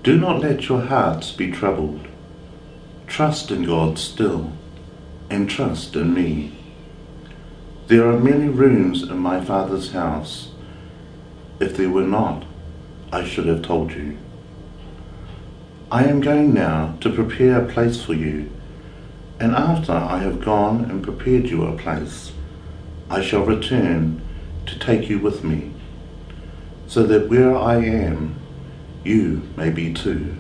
Do not let your hearts be troubled. Trust in God still, and trust in me. There are many rooms in my Father's house. If there were not, I should have told you. I am going now to prepare a place for you, and after I have gone and prepared you a place, I shall return to take you with me, so that where I am, you may be too.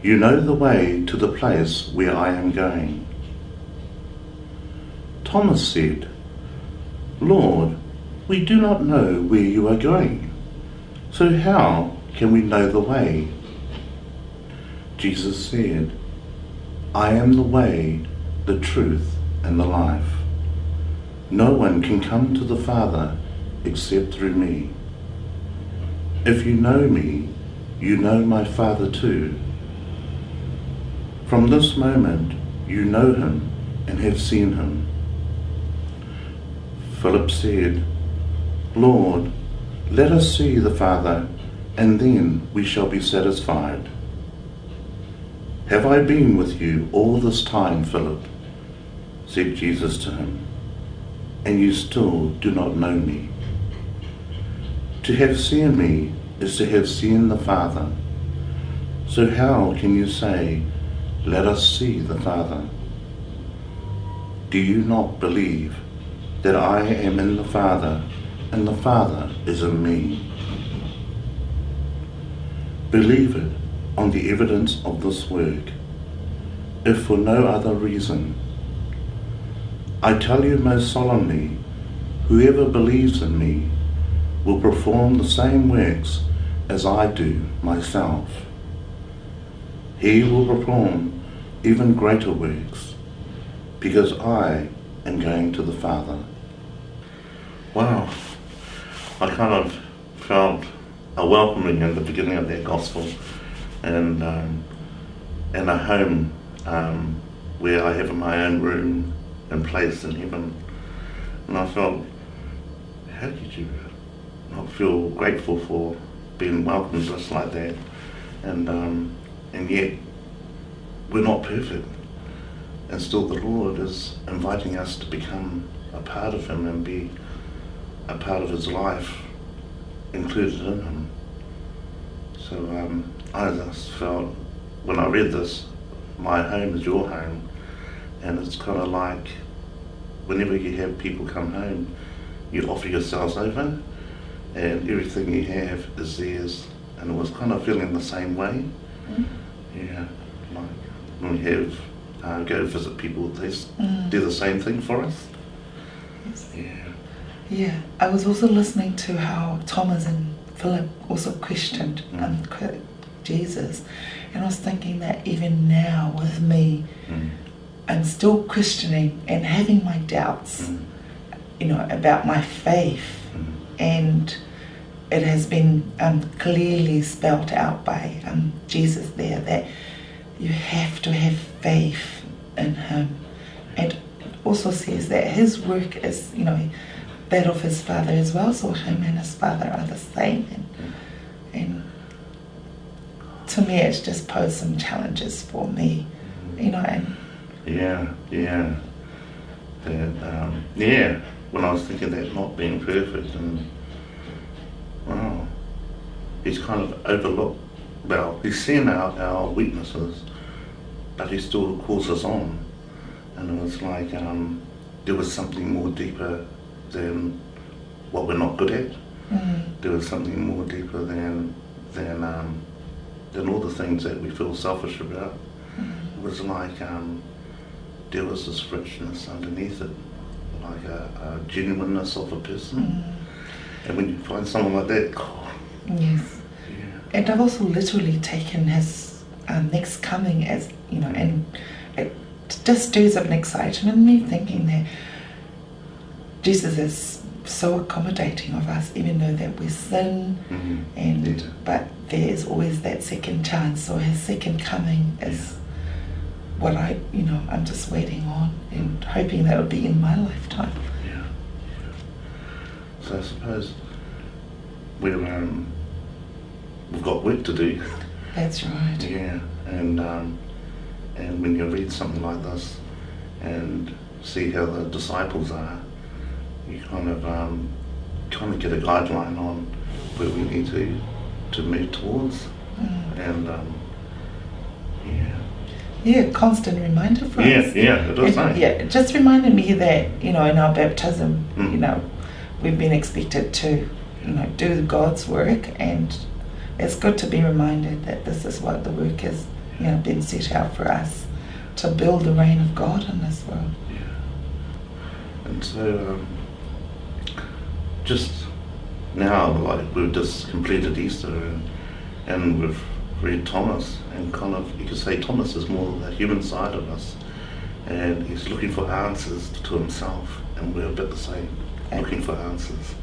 You know the way to the place where I am going. Thomas said, Lord, we do not know where you are going, so how can we know the way? Jesus said, I am the way, the truth, and the life. No one can come to the Father except through me. If you know me, you know my Father too. From this moment you know him and have seen him. Philip said, Lord, let us see the Father, and then we shall be satisfied. Have I been with you all this time, Philip? Said Jesus to him, and you still do not know me? To have seen me is to have seen the Father. So how can you say, let us see the Father? Do you not believe that I am in the Father, and the Father is in me? Believe it on the evidence of this work, if for no other reason. I tell you most solemnly, whoever believes in me will perform the same works as I do myself. He will perform even greater works, because I am going to the Father. Wow, I kind of felt a welcoming in the beginning of that gospel, and a home where I have my own room and place in heaven. And I felt, how did you not feel grateful for being welcomed just like that? And yet we're not perfect, and still the Lord is inviting us to become a part of him and be a part of his life, included in him. So I just felt, when I read this, my home is your home, and it's kind of like whenever you have people come home, you offer yourselves over, and everything you have is theirs. And it was kind of feeling the same way. Yeah, like when we have go visit people, they do the same thing for us. Yes. Yeah. Yeah, I was also listening to how Thomas and Philip also questioned Jesus, and I was thinking that even now with me, I'm still questioning and having my doubts, about my faith, and it has been clearly spelt out by Jesus there that you have to have faith in him, and also says that his work is, that of his Father as well, so him and his Father are the same, and to me it's just posed some challenges for me, and Yeah. That, when I was thinking that not being perfect, and wow, he's kind of overlooked, he's seen our weaknesses, but he still calls us on. And it was like there was something more deeper than what we're not good at. There was something more deeper than all the things that we feel selfish about. It was like there was this richness underneath it, like a genuineness of a person. And when you find someone like that, yes. Yeah. And I've also literally taken his next coming as, and it just stirs up an excitement in me, thinking that Jesus is so accommodating of us, even though that we sin, but there is always that second chance. So his second coming is what I'm just waiting on and hoping that it'll be in my lifetime. Yeah. So I suppose we're we've got work to do. That's right. Yeah, and when you read something like this and see how the disciples are, you kind of get a guideline on where we need to move towards, and Yeah, constant reminder for us. Yeah, it is. Yeah, it just reminded me that, in our baptism, we've been expected to, do God's work, and it's good to be reminded that this is what the work is, been set out for us, to build the reign of God in this world. Yeah. And so, just now, like, we've just completed Easter, and we've read Thomas, and kind of, you could say Thomas is more the human side of us, and he's looking for answers to himself, and we're a bit the same, looking for answers.